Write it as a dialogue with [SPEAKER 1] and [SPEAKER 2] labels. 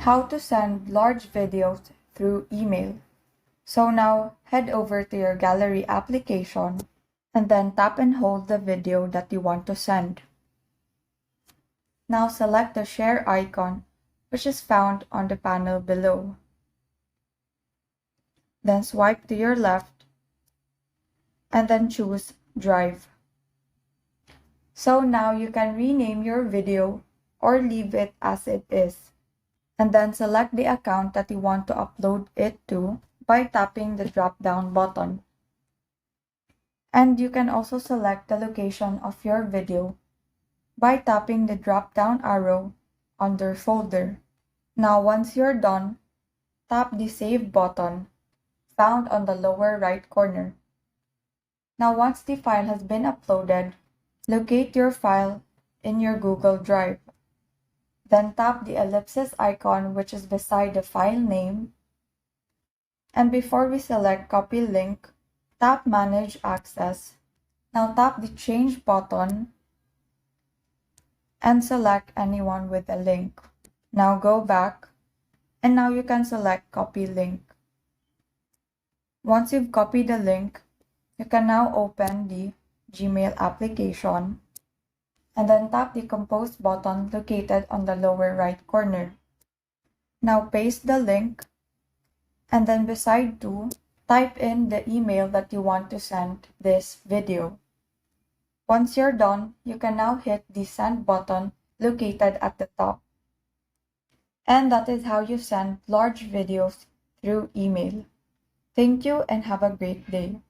[SPEAKER 1] How to send large videos through email. So now head over to your gallery application and then tap and hold the video that you want to send. Now select the share icon, which is found on the panel below. Then swipe to your left and then choose Drive. So now you can rename your video or leave it as it is. And then select the account that you want to upload it to by tapping the drop-down button. And you can also select the location of your video by tapping the drop-down arrow under Folder. Now once you're done, tap the Save button found on the lower right corner. Now once the file has been uploaded, locate your file in your Google Drive. Then tap the ellipsis icon which is beside the file name. And before we select Copy Link, tap Manage Access. Now tap the Change button and select anyone with a link. Now go back and now you can select Copy Link. Once you've copied the link, you can now open the Gmail application and then tap the Compose button located on the lower right corner. Now paste the link and then beside to, type in the email that you want to send this video. Once you're done, you can now hit the Send button located at the top. And that is how you send large videos through email. Thank you and have a great day.